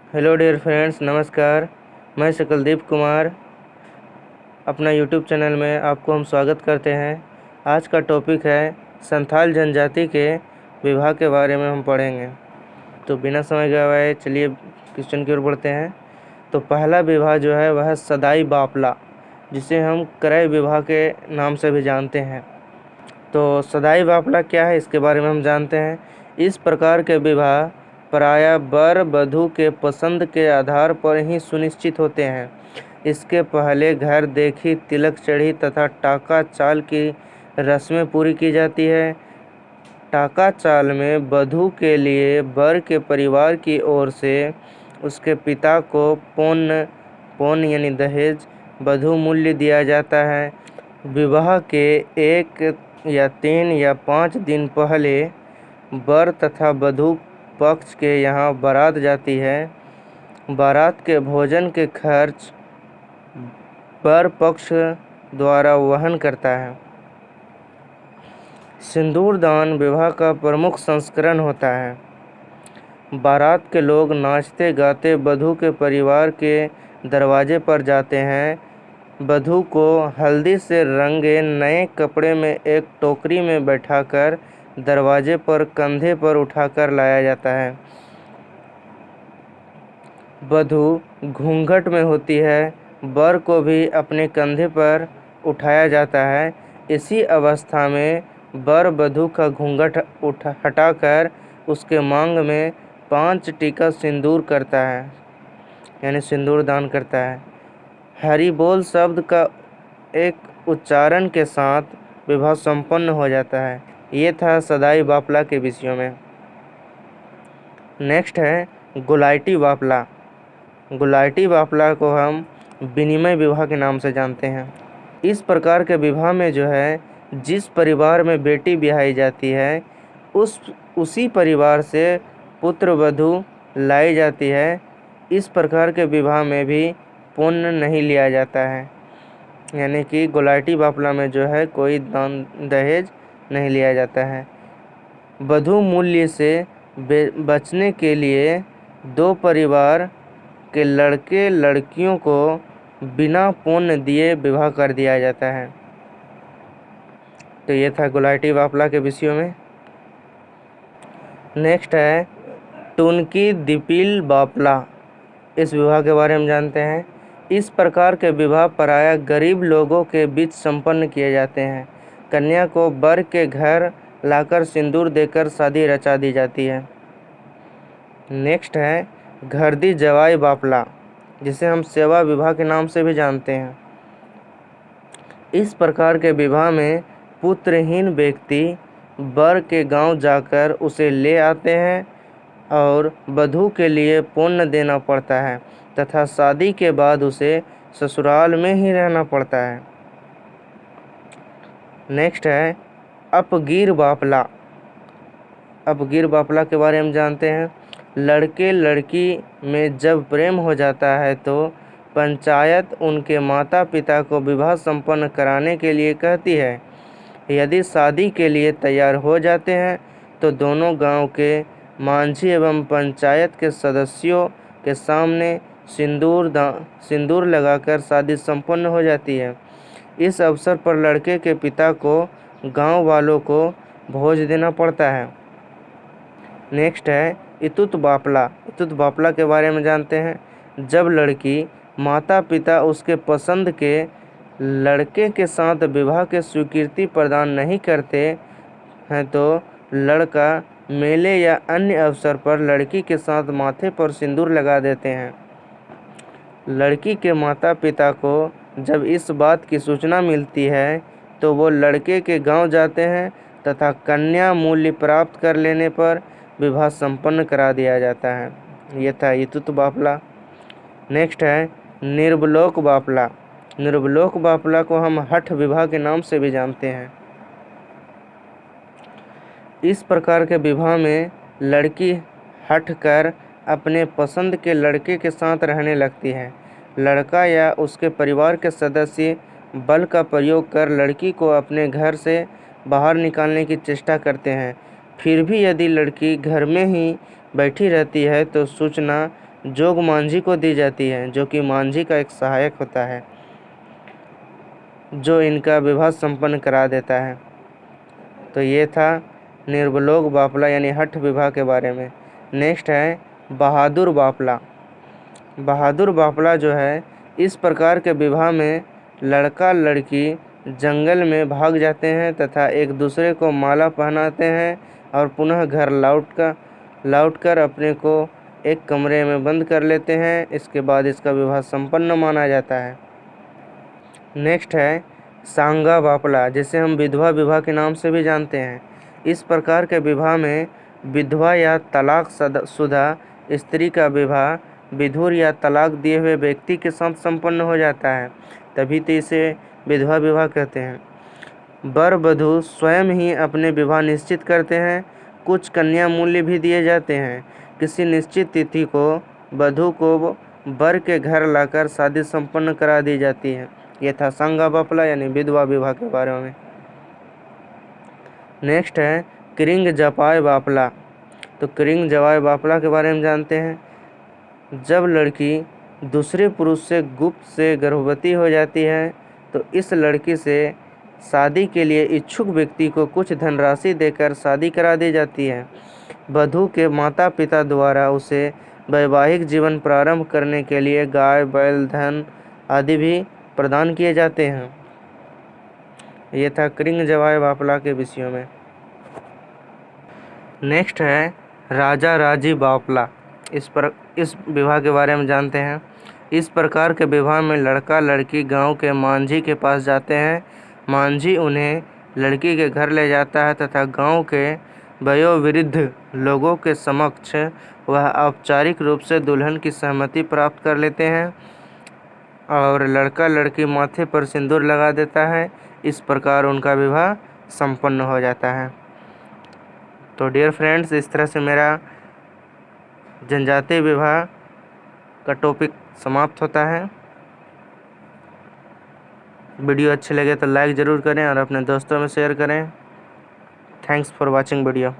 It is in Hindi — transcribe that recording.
हेलो डियर फ्रेंड्स, नमस्कार। मैं शकलदीप कुमार, अपना यूट्यूब चैनल में आपको हम स्वागत करते हैं। आज का टॉपिक है संथाल जनजाति के विवाह के बारे में हम पढ़ेंगे। तो बिना समय गवाए चलिए क्वेश्चन की ओर बढ़ते हैं। तो पहला विवाह जो है वह है सदाई बापला, जिसे हम क्रय विवाह के नाम से भी जानते हैं। तो सदाई बापला क्या है, इसके बारे में हम जानते हैं। इस प्रकार के विवाह प्रायः वर वधू के पसंद के आधार पर ही सुनिश्चित होते हैं। इसके पहले घर देखी, तिलक चढ़ी तथा टाका चाल की रस्में पूरी की जाती है। टाका चाल में वधू के लिए वर के परिवार की ओर से उसके पिता को पौन यानी दहेज वधू मूल्य दिया जाता है। विवाह के 1 या 3 या 5 दिन पहले वर तथा वधू पक्ष के यहाँ बारात जाती है। बारात के भोजन के खर्च वर पक्ष द्वारा वहन करता है। सिंदूर दान विवाह का प्रमुख संस्करण होता है। बारात के लोग नाचते गाते वधू के परिवार के दरवाजे पर जाते हैं। वधू को हल्दी से रंगे नए कपड़े में एक टोकरी में बैठाकर दरवाजे पर कंधे पर उठाकर लाया जाता है। वधू घूंघट में होती है। वर को भी अपने कंधे पर उठाया जाता है। इसी अवस्था में वर वधू का घूंघट हटाकर उसके मांग में 5 टीका सिंदूर करता है, यानी सिंदूर दान करता है। हरि बोल शब्द का एक उच्चारण के साथ विवाह संपन्न हो जाता है। ये था सदाई बापला के विषयों में। नेक्स्ट है गुलाइटी बापला। गुलाइटी बापला को हम विनिमय विवाह के नाम से जानते हैं। इस प्रकार के विवाह में जो है जिस परिवार में बेटी ब्याही जाती है उसी परिवार से पुत्र वधू लाई जाती है। इस प्रकार के विवाह में भी पुण्य नहीं लिया जाता है, यानी कि गुलाइटी बापला में जो है कोई दान दहेज नहीं लिया जाता है। वधू मूल्य से बचने के लिए 2 परिवार के लड़के लड़कियों को बिना पुण्य दिए विवाह कर दिया जाता है। तो ये था गुलाइटी बापला के विषयों में। नेक्स्ट है टुनकी दिपिल बापला। इस विवाह के बारे में जानते हैं। इस प्रकार के विवाह प्रायः गरीब लोगों के बीच संपन्न किए जाते हैं। कन्या को वर के घर लाकर सिंदूर देकर शादी रचा दी जाती है। नेक्स्ट है घरदी जवाई बापला, जिसे हम सेवा विवाह के नाम से भी जानते हैं। इस प्रकार के विवाह में पुत्रहीन व्यक्ति वर के गांव जाकर उसे ले आते हैं और वधू के लिए पुण्य देना पड़ता है तथा शादी के बाद उसे ससुराल में ही रहना पड़ता है। नेक्स्ट है अपगीर बापला। अपगीर बापला के बारे में जानते हैं। लड़के लड़की में जब प्रेम हो जाता है तो पंचायत उनके माता पिता को विवाह संपन्न कराने के लिए कहती है। यदि शादी के लिए तैयार हो जाते हैं तो दोनों गांव के मांझी एवं पंचायत के सदस्यों के सामने सिंदूर लगाकर शादी संपन्न हो जाती है। इस अवसर पर लड़के के पिता को गांव वालों को भोज देना पड़ता है। नेक्स्ट है इतुत बापला। इतुत बापला के बारे में जानते हैं। जब लड़की माता पिता उसके पसंद के लड़के के साथ विवाह के स्वीकृति प्रदान नहीं करते हैं तो लड़का मेले या अन्य अवसर पर लड़की के साथ माथे पर सिंदूर लगा देते हैं। लड़की के माता पिता को जब इस बात की सूचना मिलती है तो वो लड़के के गांव जाते हैं तथा कन्या मूल्य प्राप्त कर लेने पर विवाह संपन्न करा दिया जाता है। ये था इतुत बापला। नेक्स्ट है निर्वलोक बापला। निर्वलोक बापला को हम हठ विवाह के नाम से भी जानते हैं। इस प्रकार के विवाह में लड़की हठ कर अपने पसंद के लड़के के साथ रहने लगती है। लड़का या उसके परिवार के सदस्य बल का प्रयोग कर लड़की को अपने घर से बाहर निकालने की चेष्टा करते हैं। फिर भी यदि लड़की घर में ही बैठी रहती है तो सूचना जोग मांझी को दी जाती है, जो कि मांझी का एक सहायक होता है, जो इनका विवाह संपन्न करा देता है। तो ये था निर्वलोक बापला यानी हठ विवाह के बारे में। नेक्स्ट है बहादुर बापला। बहादुर बापला जो है, इस प्रकार के विवाह में लड़का लड़की जंगल में भाग जाते हैं तथा एक दूसरे को माला पहनाते हैं और पुनः घर लौटकर अपने को एक कमरे में बंद कर लेते हैं। इसके बाद इसका विवाह संपन्न माना जाता है। नेक्स्ट है सांगा बापला, जिसे हम विधवा विवाह के नाम से भी जानते हैं। इस प्रकार के विवाह में विधवा या तलाक शुदा स्त्री का विवाह विधुर या तलाक दिए हुए व्यक्ति के साथ संपन्न हो जाता है, तभी तो इसे विधवा विवाह कहते हैं। वर वधू स्वयं ही अपने विवाह निश्चित करते हैं। कुछ कन्या मूल्य भी दिए जाते हैं। किसी निश्चित तिथि को वधू को वर के घर लाकर शादी संपन्न करा दी जाती है। यह था सांगा बापला यानी विधवा विवाह के बारे में। नेक्स्ट है क्रिंग जपाय बापला। तो क्रिंग जवाय बापला के बारे में जानते हैं। जब लड़की दूसरे पुरुष से गुप्त से गर्भवती हो जाती है तो इस लड़की से शादी के लिए इच्छुक व्यक्ति को कुछ धनराशि देकर शादी करा दी जाती है। वधू के माता पिता द्वारा उसे वैवाहिक जीवन प्रारंभ करने के लिए गाय बैल धन आदि भी प्रदान किए जाते हैं। ये था क्रिंग जवाय बापला के विषयों में। नेक्स्ट है राजा राजी बापला। इस विवाह के बारे में जानते हैं। इस प्रकार के विवाह में लड़का लड़की गांव के मांझी के पास जाते हैं। मांझी उन्हें लड़की के घर ले जाता है तथा गांव के वयोवृद्ध लोगों के समक्ष वह औपचारिक रूप से दुल्हन की सहमति प्राप्त कर लेते हैं और लड़का लड़की माथे पर सिंदूर लगा देता है। इस प्रकार उनका विवाह संपन्न हो जाता है। तो डियर फ्रेंड्स, इस तरह से मेरा जनजातीय विवाह का टॉपिक समाप्त होता है। वीडियो अच्छे लगे तो लाइक ज़रूर करें और अपने दोस्तों में शेयर करें। Thanks for watching video.